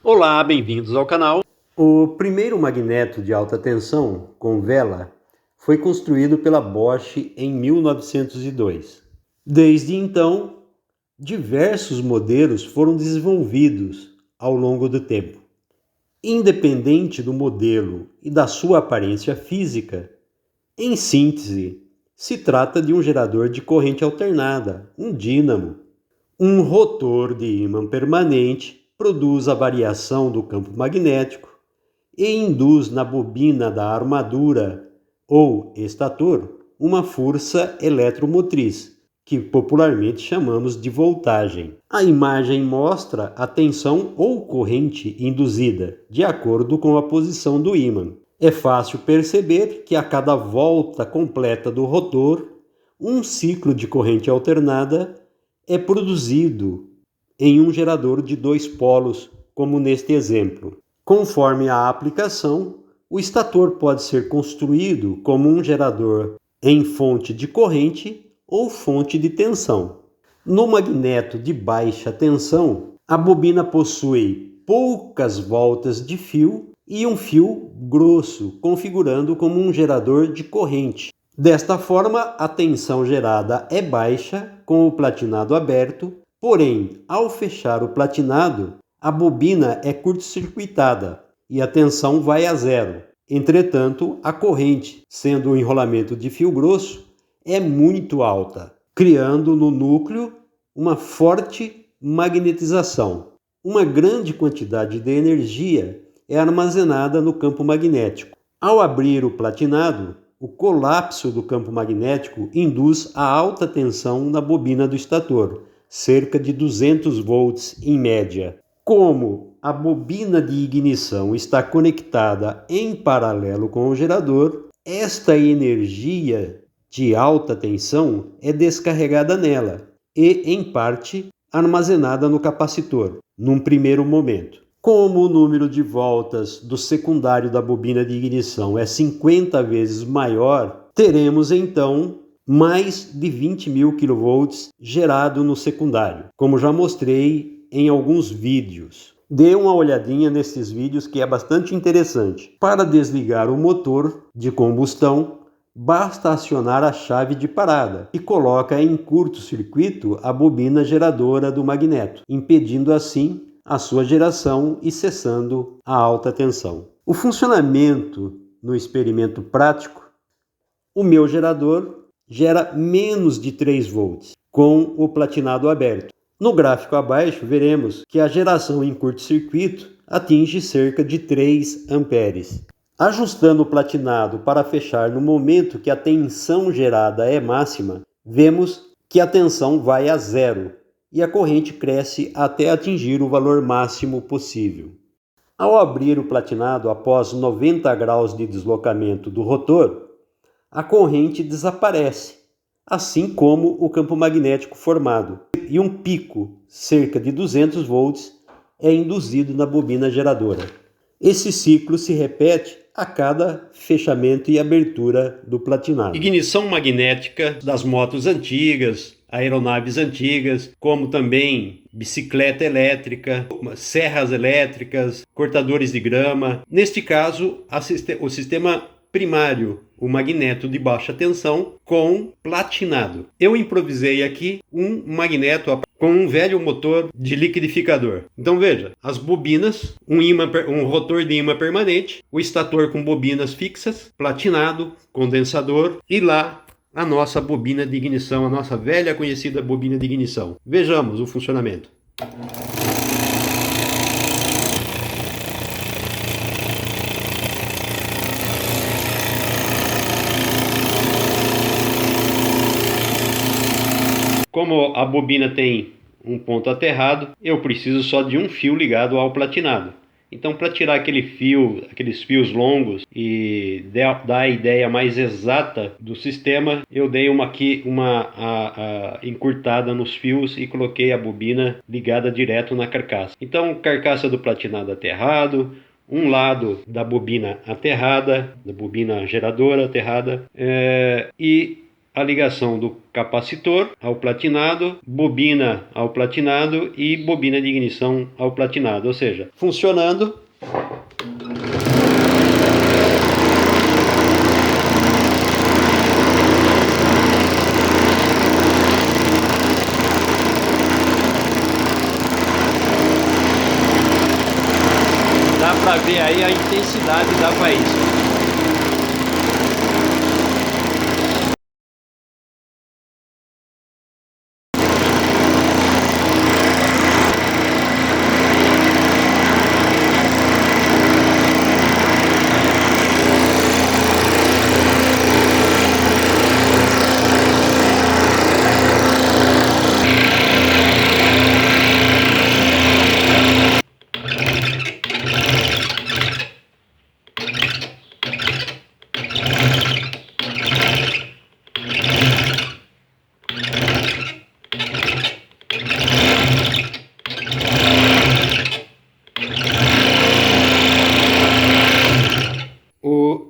Olá, bem-vindos ao canal. O primeiro magneto de alta tensão com vela foi construído pela Bosch em 1902. Desde então, diversos modelos foram desenvolvidos ao longo do tempo. Independente do modelo e da sua aparência física, em síntese, se trata de um gerador de corrente alternada, um dínamo. Um rotor de ímã permanente produz a variação do campo magnético e induz na bobina da armadura ou estator uma força eletromotriz, que popularmente chamamos de voltagem. A imagem mostra a tensão ou corrente induzida, de acordo com a posição do ímã. É fácil perceber que a cada volta completa do rotor, um ciclo de corrente alternada é produzido em um gerador de dois polos, como neste exemplo. Conforme a aplicação, o estator pode ser construído como um gerador em fonte de corrente ou fonte de tensão. No magneto de baixa tensão, a bobina possui poucas voltas de fio e um fio grosso, configurando como um gerador de corrente. Desta forma, a tensão gerada é baixa com o platinado aberto, porém, ao fechar o platinado, a bobina é curto-circuitada e a tensão vai a zero. Entretanto, a corrente, sendo um enrolamento de fio grosso, é muito alta, criando no núcleo uma forte magnetização. Uma grande quantidade de energia é armazenada no campo magnético. Ao abrir o platinado, o colapso do campo magnético induz a alta tensão na bobina do estator, cerca de 200 volts em média. Como a bobina de ignição está conectada em paralelo com o gerador, esta energia de alta tensão é descarregada nela e, em parte, armazenada no capacitor, num primeiro momento. Como o número de voltas do secundário da bobina de ignição é 50 vezes maior, teremos então mais de 20.000 kV gerado no secundário, como já mostrei em alguns vídeos. Dê uma olhadinha nesses vídeos que é bastante interessante. Para desligar o motor de combustão, basta acionar a chave de parada e coloca em curto-circuito a bobina geradora do magneto, impedindo assim a sua geração e cessando a alta tensão. O funcionamento no experimento prático, o meu gerador gera menos de 3 volts com o platinado aberto. No gráfico abaixo veremos que a geração em curto-circuito atinge cerca de 3 amperes. Ajustando o platinado para fechar no momento que a tensão gerada é máxima, vemos que a tensão vai a zero e a corrente cresce até atingir o valor máximo possível. Ao abrir o platinado após 90 graus de deslocamento do rotor, a corrente desaparece, assim como o campo magnético formado, e um pico, cerca de 200 volts, é induzido na bobina geradora. Esse ciclo se repete a cada fechamento e abertura do platinado. Ignição magnética das motos antigas, aeronaves antigas, como também bicicleta elétrica, serras elétricas, cortadores de grama. Neste caso, o sistema primário, o magneto de baixa tensão com platinado. Eu improvisei aqui um magneto com um velho motor de liquidificador. Então veja, as bobinas, um rotor de ímã permanente, o estator com bobinas fixas, platinado, condensador e lá a nossa bobina de ignição, a nossa velha conhecida bobina de ignição. Vejamos o funcionamento. Como a bobina tem um ponto aterrado, eu preciso só de um fio ligado ao platinado. Então, para tirar aqueles fios longos e dar a ideia mais exata do sistema, eu dei uma encurtada nos fios e coloquei a bobina ligada direto na carcaça. Então, carcaça do platinado aterrado, um lado da bobina aterrada, da bobina geradora aterrada, e a ligação do capacitor ao platinado, bobina ao platinado e bobina de ignição ao platinado, ou seja, funcionando. Dá para ver aí a intensidade da faísca.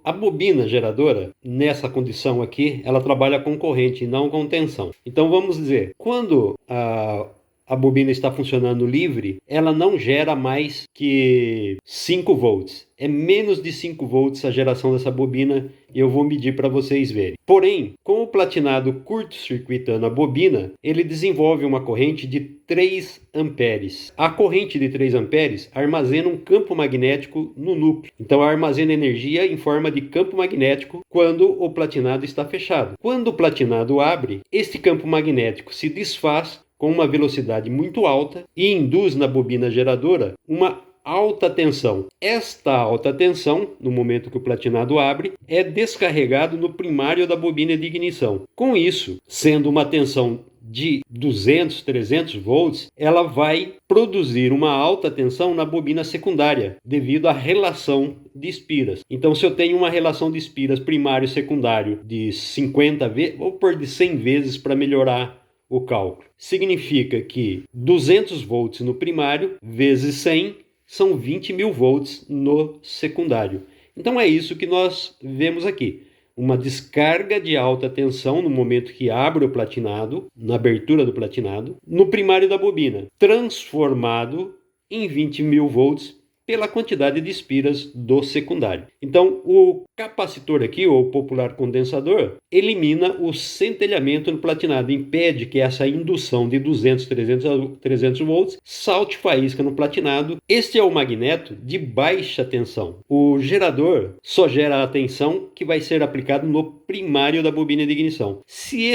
A bobina geradora, nessa condição aqui, ela trabalha com corrente e não com tensão. Então vamos dizer, quando a bobina está funcionando livre, ela não gera mais que 5 volts. É menos de 5 volts a geração dessa bobina e eu vou medir para vocês verem. Porém, com o platinado curto-circuitando a bobina, ele desenvolve uma corrente de 3 amperes. A corrente de 3 amperes armazena um campo magnético no núcleo. Então armazena energia em forma de campo magnético quando o platinado está fechado. Quando o platinado abre, este campo magnético se desfaz com uma velocidade muito alta e induz na bobina geradora uma alta tensão. Esta alta tensão, no momento que o platinado abre, é descarregado no primário da bobina de ignição. Com isso, sendo uma tensão de 200, 300 volts, ela vai produzir uma alta tensão na bobina secundária, devido à relação de espiras. Então, se eu tenho uma relação de espiras primário e secundário de 50 vezes, vou pôr de 100 vezes para melhorar o cálculo. Significa que 200 volts no primário vezes 100 são 20.000 volts no secundário. Então é isso que nós vemos aqui. Uma descarga de alta tensão no momento que abre o platinado, na abertura do platinado, no primário da bobina, transformado em 20.000 volts pela quantidade de espiras do secundário. Então, o capacitor aqui, ou popular condensador, elimina o centelhamento no platinado, impede que essa indução de 200, 300 volts salte faísca no platinado. Este é o magneto de baixa tensão. O gerador só gera a tensão que vai ser aplicado no primário da bobina de ignição. Se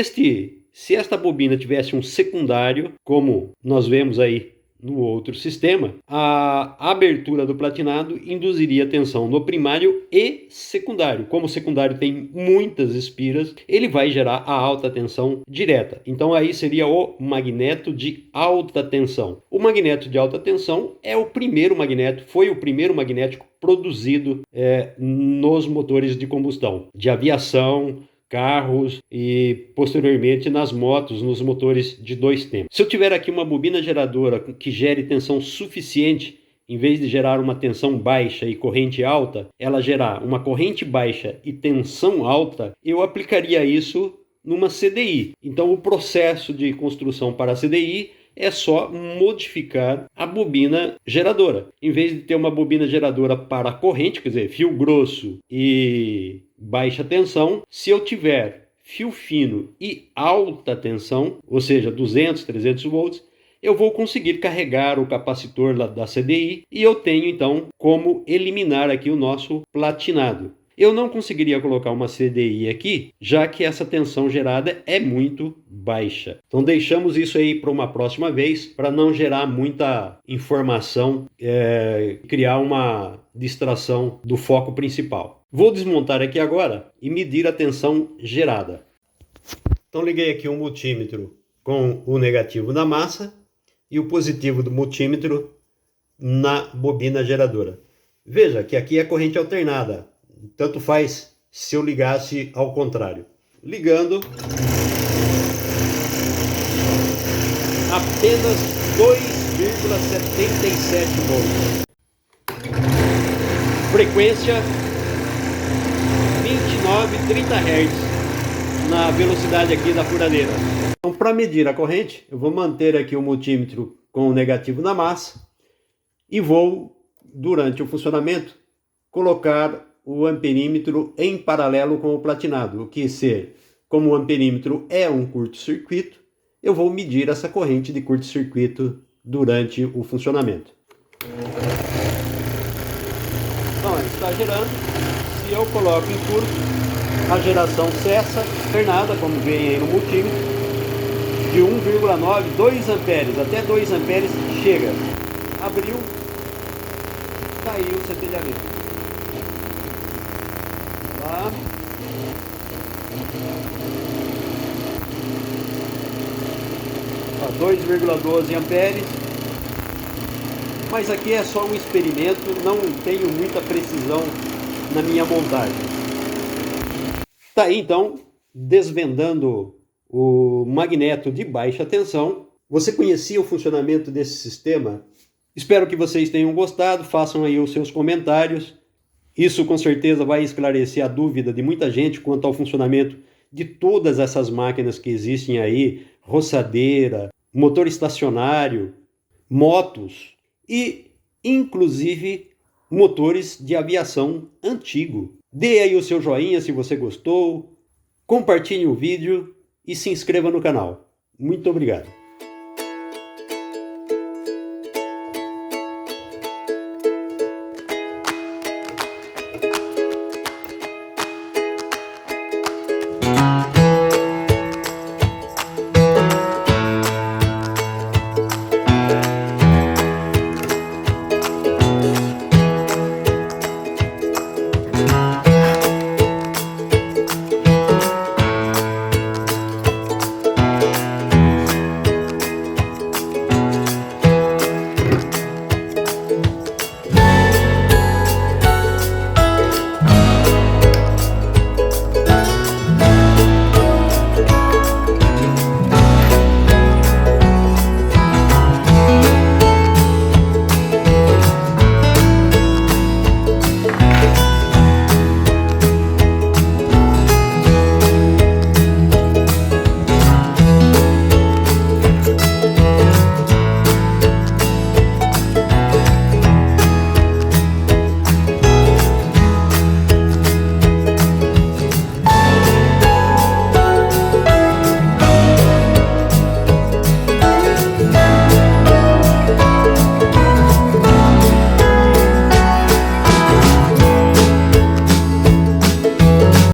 esta bobina tivesse um secundário, como nós vemos aí no outro sistema, a abertura do platinado induziria tensão no primário e secundário. Como o secundário tem muitas espiras, ele vai gerar a alta tensão direta. Então aí seria o magneto de alta tensão. O magneto de alta tensão é o primeiro magneto, foi o primeiro magnético produzido nos motores de combustão, de aviação, carros e posteriormente nas motos, nos motores de 2 tempos. Se eu tiver aqui uma bobina geradora que gere tensão suficiente, em vez de gerar uma tensão baixa e corrente alta, ela gerar uma corrente baixa e tensão alta, eu aplicaria isso numa CDI. Então o processo de construção para a CDI é só modificar a bobina geradora. Em vez de ter uma bobina geradora para corrente, quer dizer, fio grosso e baixa tensão, se eu tiver fio fino e alta tensão, ou seja, 200, 300 volts, eu vou conseguir carregar o capacitor da CDI e eu tenho então como eliminar aqui o nosso platinado. Eu não conseguiria colocar uma CDI aqui, já que essa tensão gerada é muito baixa. Então deixamos isso aí para uma próxima vez, para não gerar muita informação, criar uma distração do foco principal. Vou desmontar aqui agora e medir a tensão gerada. Então liguei aqui o multímetro com o negativo na massa e o positivo do multímetro na bobina geradora. Veja que aqui é corrente alternada. Tanto faz se eu ligasse ao contrário. Ligando, apenas 2,77 volts. Frequência 29, 30 Hz. na velocidade aqui da furadeira. Então, para medir a corrente, eu vou manter aqui o multímetro com o negativo na massa e vou, durante o funcionamento, colocar o amperímetro em paralelo com o platinado, o que ser, como o amperímetro é um curto-circuito, eu vou medir essa corrente de curto-circuito durante o funcionamento. Então, ele está gerando. Se eu coloco em curto, a geração cessa, alternada, como vem aí no multímetro, de 1,9, 2 amperes, até 2 amperes chega. Abriu, caiu o centelhamento. Lá. Ó, 2,12 amperes. Mas aqui é só um experimento, não tenho muita precisão na minha montagem. Tá aí então, desvendando o magneto de baixa tensão. Você conhecia o funcionamento desse sistema? Espero que vocês tenham gostado, façam aí os seus comentários. Isso com certeza vai esclarecer a dúvida de muita gente quanto ao funcionamento de todas essas máquinas que existem aí, roçadeira, motor estacionário, motos e, inclusive, motores de aviação antigo. Dê aí o seu joinha se você gostou, compartilhe o vídeo e se inscreva no canal. Muito obrigado.